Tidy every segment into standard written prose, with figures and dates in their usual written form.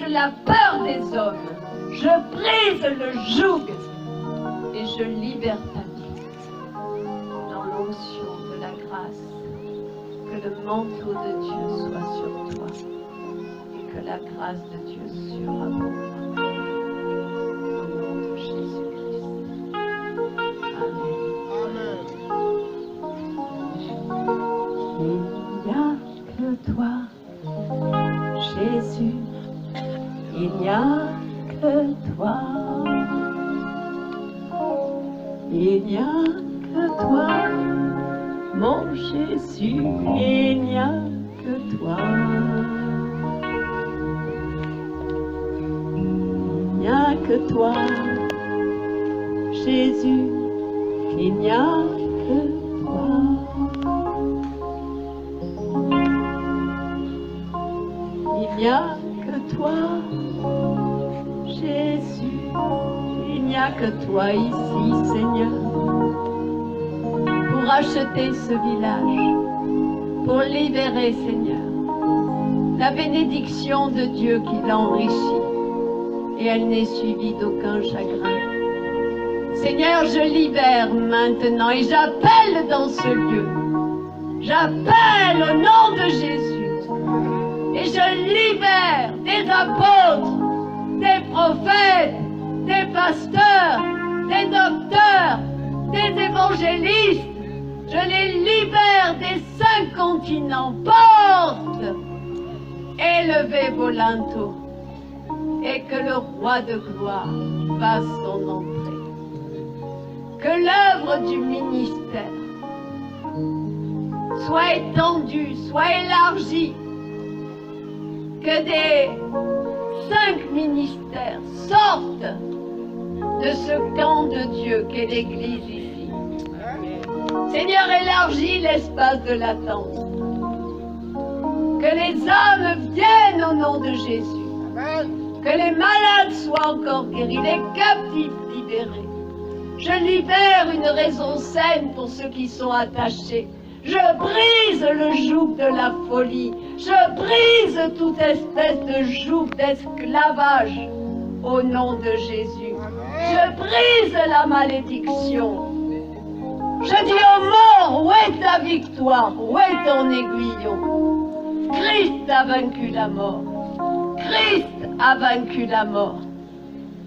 la peur des hommes. Je brise le joug et je libère ta vie. Dans l'onction de la grâce, que le manteau de Dieu soit sur toi et que la grâce de Dieu surabonde. Au nom de Jésus-Christ. Amen. Il n'y a que toi, Jésus. Il n'y a que toi. Il n'y a que toi, mon Jésus. Il n'y a que toi. Il n'y a que toi, Jésus. Il n'y a que toi. Il n'y a que toi, Jésus. Il n'y a que toi ici, Seigneur, pour racheter ce village, pour libérer, Seigneur, la bénédiction de Dieu qui l'enrichit, et elle n'est suivie d'aucun chagrin. Seigneur, je libère maintenant et j'appelle dans ce lieu, j'appelle au nom de Jésus, et je libère des apôtres, des prophètes, des pasteurs, des docteurs, des évangélistes. Je les libère des 5 continents. Porte, élevez vos linteaux et que le roi de gloire fasse son entrée. Que l'œuvre du ministère soit étendue, soit élargie. Que des 5 ministères sortent de ce camp de Dieu qu'est l'Église ici. Seigneur, élargis l'espace de l'attente. Que les âmes viennent au nom de Jésus. Que les malades soient encore guéris, les captifs libérés. Je libère une raison saine pour ceux qui sont attachés. Je brise le joug de la folie. Je brise toute espèce de joug d'esclavage au nom de Jésus. Je brise la malédiction. Je dis aux morts, où est ta victoire? Où est ton aiguillon? Christ a vaincu la mort. Christ a vaincu la mort.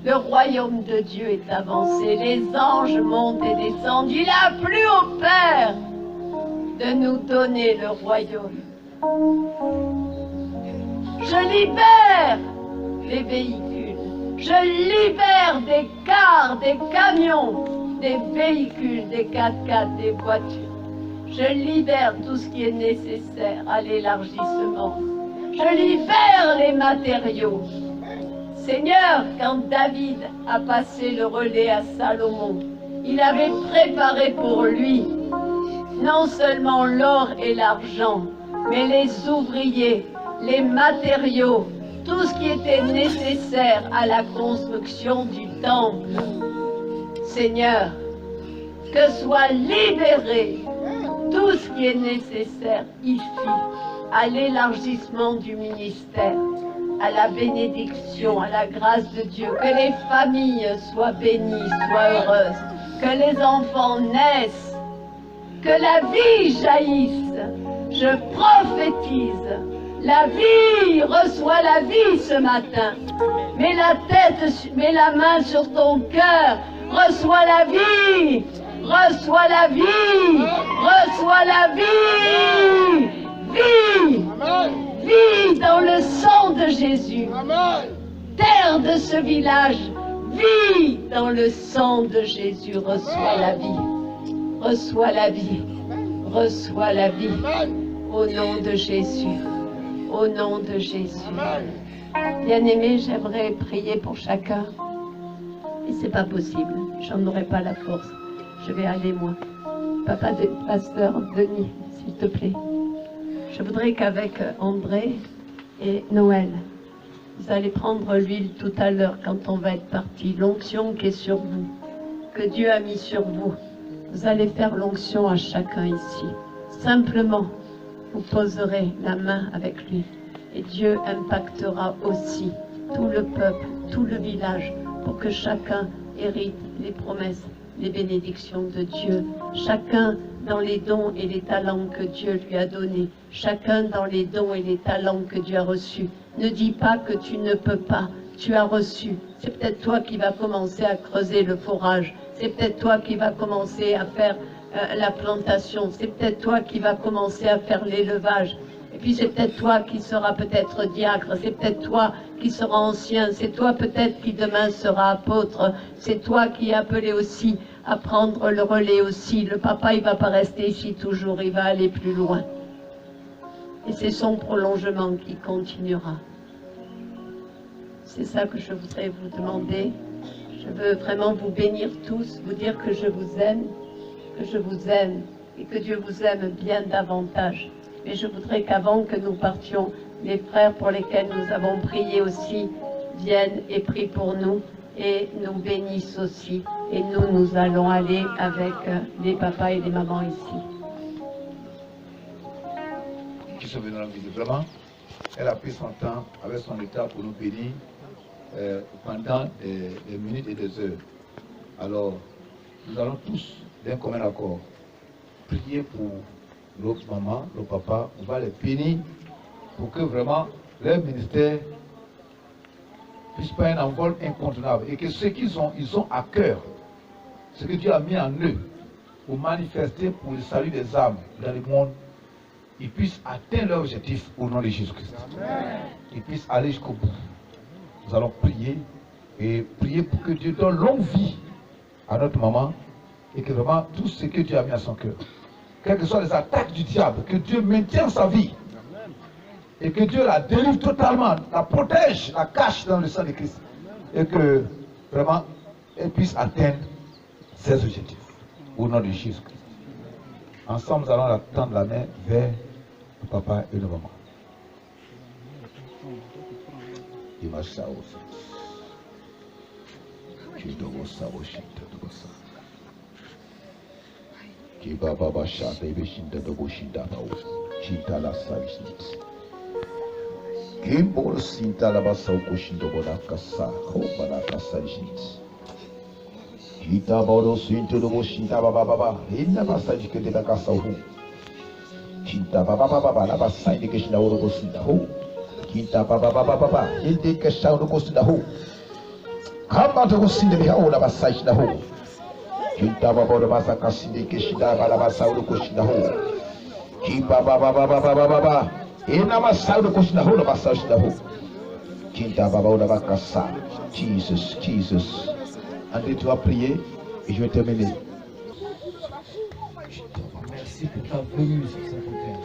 Le royaume de Dieu est avancé. Les anges montent et descendent. Il a plu au Père de nous donner le royaume. Je libère les véhicules. Je libère des cars, des camions, des véhicules, des 4x4, des voitures. Je libère tout ce qui est nécessaire à l'élargissement. Je libère les matériaux. Seigneur, quand David a passé le relais à Salomon, il avait préparé pour lui non seulement l'or et l'argent, mais les ouvriers, les matériaux, tout ce qui était nécessaire à la construction du temple. Seigneur, que soit libéré tout ce qui est nécessaire ici, à l'élargissement du ministère, à la bénédiction, à la grâce de Dieu, que les familles soient bénies, soient heureuses, que les enfants naissent, que la vie jaillisse. Je prophétise, la vie, reçoit la vie ce matin. Mets la tête, mets la main sur ton cœur, reçois la vie, reçois la vie, reçois la vie, vie, vie dans le sang de Jésus. Terre de ce village, vie dans le sang de Jésus, reçois la vie, reçois la vie, reçois la vie, au nom de Jésus, au nom de Jésus. Bien-aimés, j'aimerais prier pour chacun, et c'est pas possible, j'en aurai pas la force, je vais aller moi. Papa de pasteur Denis, s'il te plaît. Je voudrais qu'avec André et Noël, vous allez prendre l'huile tout à l'heure quand on va être parti, l'onction qui est sur vous, que Dieu a mis sur vous. Vous allez faire l'onction à chacun ici. Simplement, vous poserez la main avec lui et Dieu impactera aussi tout le peuple, tout le village, pour que chacun hérite les promesses, les bénédictions de Dieu. Chacun dans les dons et les talents que Dieu lui a donnés. Chacun dans les dons et les talents que Dieu a reçus. Ne dis pas que tu ne peux pas. Tu as reçu. C'est peut-être toi qui vas commencer à creuser le forage. C'est peut-être toi qui vas commencer à faire la plantation. C'est peut-être toi qui vas commencer à faire l'élevage. Et puis c'est peut-être toi qui seras peut-être diacre. C'est peut-être toi qui seras ancien. C'est toi peut-être qui demain sera apôtre. C'est toi qui es appelé aussi à prendre le relais aussi. Le papa, il ne va pas rester ici toujours. Il va aller plus loin. Et c'est son prolongement qui continuera. C'est ça que je voudrais vous demander. Je veux vraiment vous bénir tous, vous dire que je vous aime et que Dieu vous aime bien davantage. Mais je voudrais qu'avant que nous partions, les frères pour lesquels nous avons prié aussi viennent et prient pour nous et nous bénissent aussi. Et nous allons aller avec les papas et les mamans ici. Qui sont venus dans la visite. Vraiment, elle a pris son temps avec son état pour nous bénir pendant des minutes et des heures. Alors, nous allons tous, d'un commun accord, prier pour nos mamans, nos papas. On va les bénir pour que vraiment leur ministère puisse pas un envol incontournable et que ce qu'ils ont, ils ont à cœur, ce que Dieu a mis en eux pour manifester pour le salut des âmes dans le monde, ils puissent atteindre leur objectif au nom de Jésus-Christ. Ils puissent aller jusqu'au bout. Nous allons prier et prier pour que Dieu donne longue vie à notre maman et que vraiment tout ce que Dieu a mis à son cœur, quelles que soient les attaques du diable, que Dieu maintienne sa vie et que Dieu la délivre totalement, la protège, la cache dans le sang de Christ et que vraiment elle puisse atteindre ses objectifs au nom de Jésus-Christ. Ensemble, nous allons tendre la main vers le papa et le maman. Kita bodo sinto do boshinda baba baba inda basaji kete da kasau kita baba baba la basai de keshna oro bosinda ho kita baba baba baba inde keshna oro bosinda ho kamba to bosinda bi ho la basai shna ho kita baba do basa kasinde keshna bala basa oro bosinda ho kita baba baba baba baba ina basa oro bosinda ho la basa shna ho kita baba do bakasa Jesus Jesus. André, tu vas prier et je vais terminer. Merci pour ta venue sur cette terre.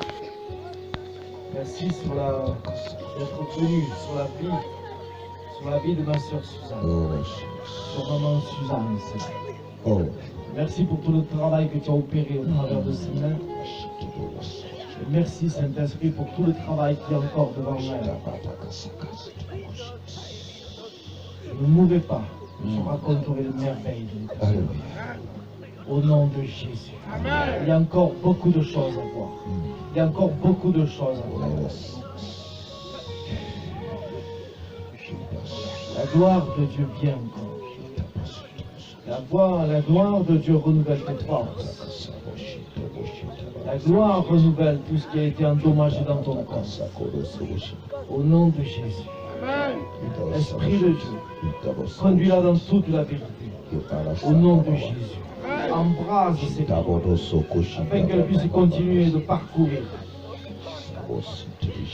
Merci d'être venu sur la vie de ma soeur Suzanne. Sur maman Suzanne. Oh. Merci pour tout le travail que tu as opéré au travers de ces mains. Et merci Saint-Esprit pour tout le travail qui est encore devant elle. Ne mourrez pas. Je raconterai les merveilles de notre Seigneur. Au nom de Jésus. Amen. Il y a encore beaucoup de choses à voir. Il y a encore beaucoup de choses à voir. La gloire de Dieu vient encore. La gloire de Dieu renouvelle tes forces. La gloire renouvelle tout ce qui a été endommagé dans ton corps. Au nom de Jésus. Esprit de Dieu, conduis-la dans toute la vérité. Au nom de Jésus. Embrase ses cœurs, afin qu'elle puisse continuer de parcourir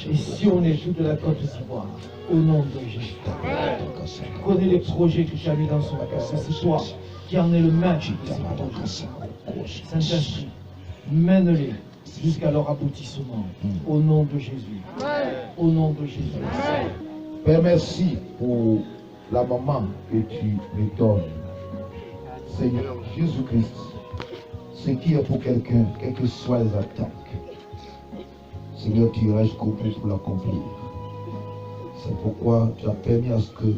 et sillonner toute la Côte d'Ivoire. Au nom de Jésus. Tu connais les projets que tu as mis dans son cœur. C'est toi qui en es le maître de ces projets. Saint-Esprit, mène-les jusqu'à leur aboutissement. Au nom de Jésus. Au nom de Jésus. Père, merci pour la maman que tu me donnes. Seigneur Jésus-Christ, ce qui est pour quelqu'un, quelles que soient les attaques, Seigneur, tu iras jusqu'au bout pour l'accomplir. C'est pourquoi tu as permis à ce que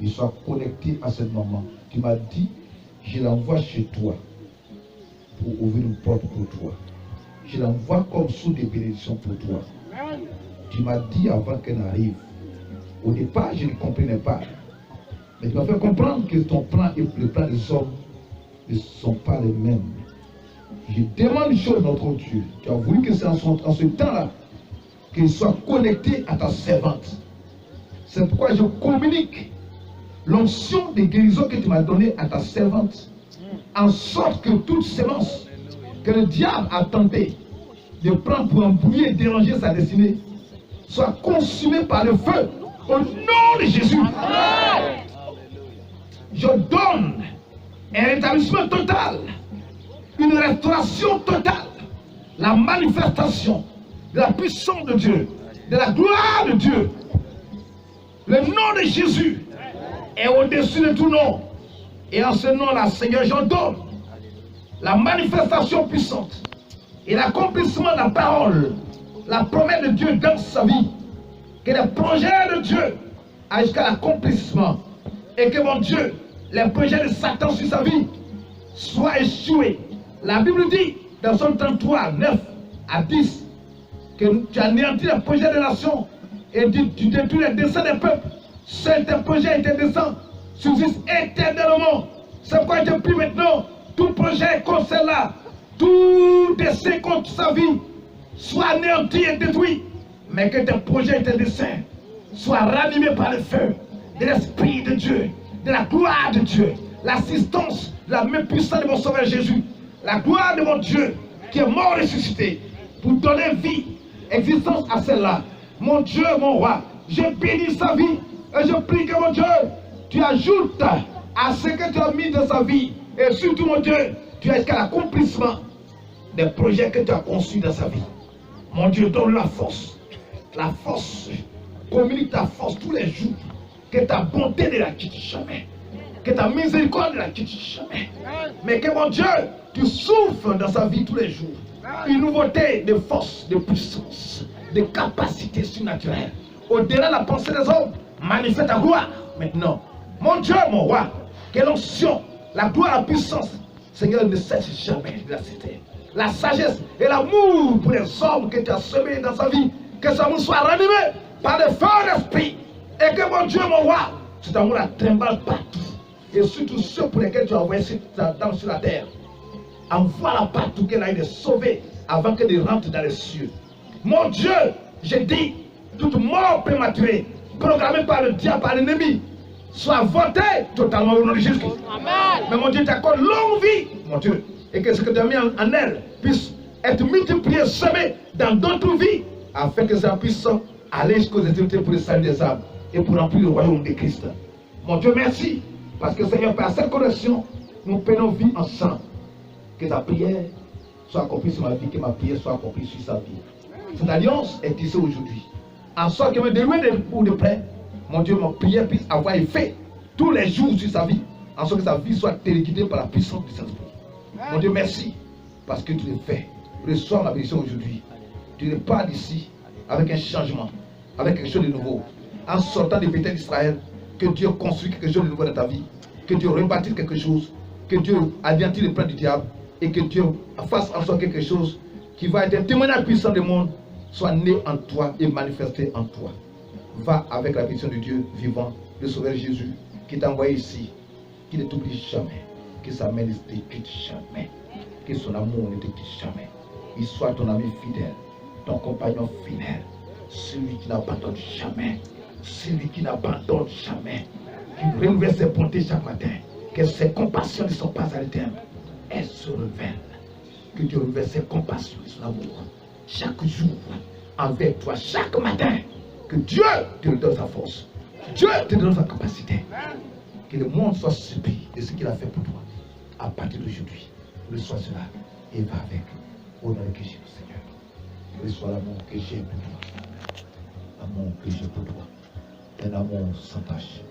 il soit connecté à cette maman. Tu m'as dit, je l'envoie chez toi pour ouvrir une porte pour toi. Je l'envoie comme sous des bénédictions pour toi. Tu m'as dit avant qu'elle arrive, Au départ, je ne comprenais pas. Mais tu m'as fait comprendre que ton plan et le plan des hommes ne sont pas les mêmes. Je demande une chose, notre Dieu. Tu as voulu que c'est en ce temps-là qu'il soit connecté à ta servante. C'est pourquoi je communique l'onction de guérison que tu m'as donnée à ta servante, en sorte que toute sémence que le diable a tenté de prendre pour embrouiller et déranger sa destinée soit consumée par le feu au nom de Jésus. Je donne un rétablissement total, une restauration totale, la manifestation de la puissance de Dieu, de la gloire de Dieu. Le nom de Jésus est au-dessus de tout nom. Et en ce nom-là, Seigneur, j'ordonne la manifestation puissante et l'accomplissement de la parole, la promesse de Dieu dans sa vie. Que les projets de Dieu aillent jusqu'à l'accomplissement. Et que mon Dieu, les projets de Satan sur sa vie soient échoués. La Bible dit dans Somme 33, 9 à 10 que tu anéantis les projets des nations et tu détruis les desseins des peuples. Seuls tes projets et tes desseins subsistent éternellement. C'est pourquoi je te prie maintenant, tout projet contre celle-là, tout dessein contre sa vie, soit anéanti et détruit. Mais que tes projets et tes desseins soient ranimés par le feu de l'Esprit de Dieu, de la gloire de Dieu, l'assistance, la main puissante de mon Sauveur Jésus, la gloire de mon Dieu qui est mort ressuscité pour donner vie, existence à celle-là. Mon Dieu, mon roi, je bénis sa vie et je prie que mon Dieu, tu ajoutes à ce que tu as mis dans sa vie et surtout mon Dieu, tu as jusqu'à l'accomplissement des projets que tu as conçus dans sa vie. Mon Dieu, donne la force, communique ta force tous les jours, que ta bonté ne la quitte jamais, que ta miséricorde ne la quitte jamais, mais que mon Dieu, tu souffles dans sa vie tous les jours, une nouveauté de force, de puissance, de capacité surnaturelle, au-delà de la pensée des hommes, manifeste ta gloire maintenant. Mon Dieu, mon roi, que l'onction, la gloire, la puissance, Seigneur, ne cesse jamais de la citer. La sagesse et l'amour pour les hommes que tu as semés dans sa vie, que cet amour soit ranimé par le feu d'esprit. Et que mon Dieu, mon roi, cet amour la trimballe partout. Et surtout ceux pour lesquels tu as envoyé cette dame sur la terre. Envoie-la partout, qu'elle aille les sauver avant qu'elle ne rentre dans les cieux. Mon Dieu, je dis, toute mort prématurée, programmée par le diable, par l'ennemi, soit votée totalement au nom de Jésus. Mais mon Dieu t'accorde longue vie, mon Dieu, et que ce que tu as mis en elle puisse être multiplié, semé dans d'autres vies, afin que ça puisse aller jusqu'aux extrémités pour le salut des âmes et pour remplir le royaume de Christ. Mon Dieu, merci, parce que Seigneur, par cette connexion, nous prenons vie ensemble. Que ta prière soit accomplie sur ma vie, que ma prière soit accomplie sur sa vie. Cette alliance est tissée aujourd'hui. En sorte que de loin ou de près, mon Dieu, ma prière puisse avoir effet tous les jours sur sa vie, en sorte que sa vie soit téléguidée par la puissance du Saint-Esprit. Mon Dieu, merci, parce que tu le fais. Reçois ma bénédiction aujourd'hui. Tu repars d'ici avec un changement, avec quelque chose de nouveau. En sortant des bêtises d'Israël, que Dieu construise quelque chose de nouveau dans ta vie, que Dieu rebâtisse quelque chose, que Dieu anéantisse le plan du diable, et que Dieu fasse en sorte quelque chose qui va être un témoignage puissant du monde, soit né en toi et manifesté en toi. Va avec la bénédiction de Dieu vivant, le Sauveur Jésus, qui t'a envoyé ici, qui ne t'oublie jamais, que sa main ne te quitte jamais, que son amour ne te quitte jamais. Il soit ton ami fidèle, ton compagnon fidèle, celui qui n'abandonne jamais, celui qui n'abandonne jamais, qui renouvelle ses bontés chaque matin, que ses compassions ne sont pas à l'éternel. Elle se révèle. Que Dieu renouvelle ses compassions et son amour chaque jour envers toi, chaque matin. Que Dieu te donne sa force. Dieu te donne sa capacité. Que le monde soit surpris de ce qu'il a fait pour toi. À partir d'aujourd'hui, reçois cela et va avec. Au nom de Jésus, Seigneur. Reçois l'amour que j'ai pour toi. L'amour que j'ai pour toi. Un amour sans tache.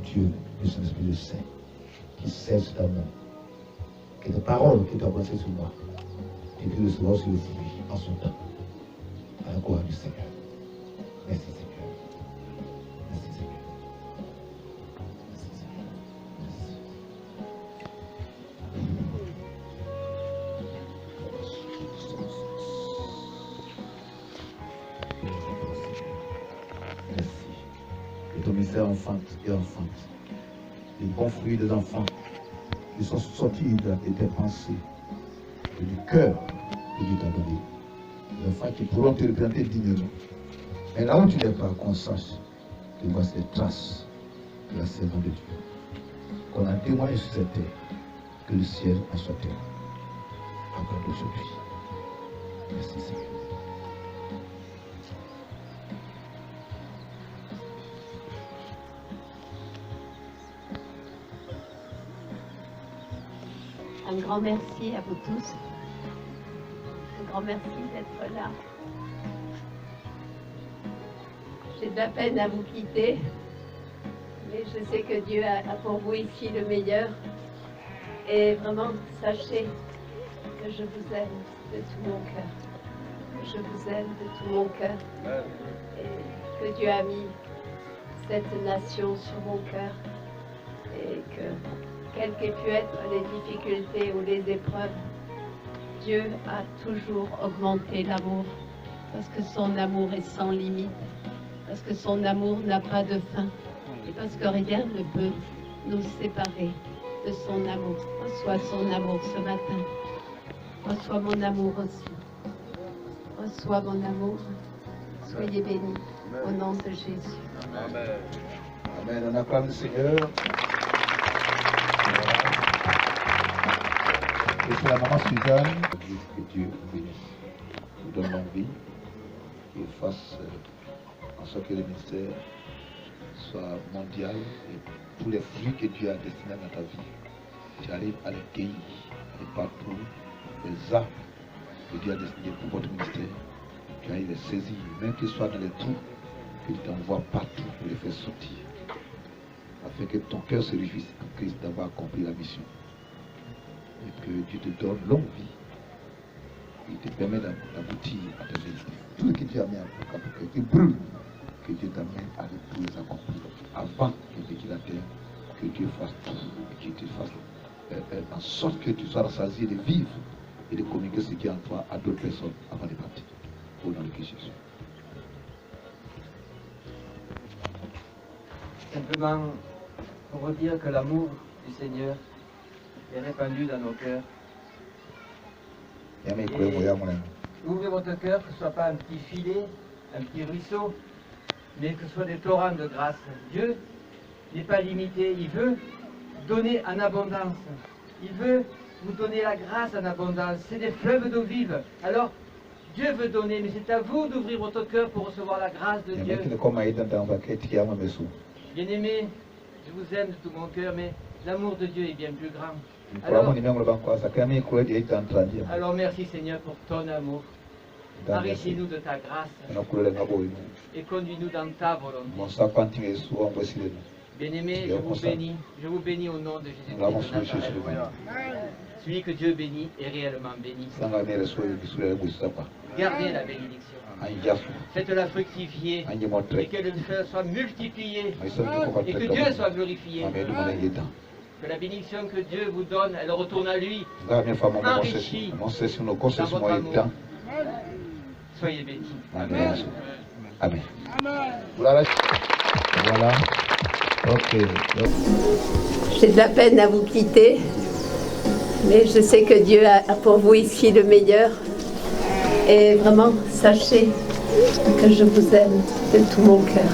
Dieu, le Saint-Esprit le Saint, qui sait cet amour. Que tes paroles que tu as pensées sur moi, et que le recevoir sur le fruit en son temps. À la gloire du Seigneur. Merci Seigneur. Merci Seigneur. Merci Seigneur. Merci. Merci. que ton ministère enfante et enfante. Les bons fruits des enfants qui sont sortis de tes pensées et du cœur que Dieu t'a donné. Les enfants qui pourront te représenter dignement. Mais là où tu n'es pas, qu'on sache que voici les traces de la saison de Dieu. Qu'on a témoigné sur cette terre que le ciel en soit terre. Encore d'aujourd'hui. Merci Seigneur. Un grand merci à vous tous. Un grand merci d'être là. J'ai de la peine à vous quitter, mais je sais que Dieu a pour vous ici le meilleur. Et vraiment, sachez que je vous aime de tout mon cœur. Je vous aime de tout mon cœur. Et que Dieu a mis cette nation sur mon cœur. Et que, quelles qu'aient pu être les difficultés ou les épreuves, Dieu a toujours augmenté l'amour. Parce que son amour est sans limite. Parce que son amour n'a pas de fin. Et parce que rien ne peut nous séparer de son amour. Reçois son amour ce matin. Reçois mon amour aussi. Reçois mon amour. Soyez bénis au nom de Jésus. Amen. Amen. On acclame le Seigneur. Et c'est la maman Suzanne. Que Dieu bénisse. Nous donne l'envie et fasse en sorte que le ministère soit mondial et tous les fruits que Dieu a destinés dans ta vie, tu arrives à les cueillir et partout les arbres que Dieu a destinés pour votre ministère, tu arrives à les saisir, même qu'ils soient dans les trous, que tu t'envoies partout pour les faire sortir, afin que ton cœur se réjouisse en Christ d'avoir accompli la mission et que Dieu te donne longue vie. Il te permet d'aboutir à ta vie. Tout ce que Dieu a mis en cœur, qui brûle, que Dieu t'amène à tous les accomplir. Avant de quitter la terre, que Dieu fasse tout, et que Dieu fasse en sorte que tu sois rassasié de vivre et de communiquer ce qui est en toi à d'autres personnes avant de partir. Au nom de Christ Jésus. Simplement pour redire que l'amour du Seigneur est répandu dans nos cœurs. Ouvrez votre cœur, que ce ne soit pas un petit filet, un petit ruisseau, mais que ce soit des torrents de grâce. Dieu n'est pas limité, il veut donner en abondance. Il veut vous donner la grâce en abondance. C'est des fleuves d'eau vive. Alors, Dieu veut donner, mais c'est à vous d'ouvrir votre cœur pour recevoir la grâce de Dieu. Bien-aimés, je vous aime de tout mon cœur, mais l'amour de Dieu est bien plus grand. Alors merci Seigneur pour ton amour. Enrichis-nous de ta grâce et conduis-nous dans ta volonté. Bien-aimés, je vous bénis au nom de Jésus-Christ. Celui que Dieu bénit est réellement béni. Gardez la bénédiction. Faites-la fructifier et qu'elle soit multipliée et que Dieu soit glorifié. Que la bénédiction que Dieu vous donne, elle retourne à lui, enrichie dans votre amour. Soyez bénis. Amen. Amen. Voilà. Ok. J'ai de la peine à vous quitter, mais je sais que Dieu a pour vous ici le meilleur. Et vraiment, sachez que je vous aime de tout mon cœur.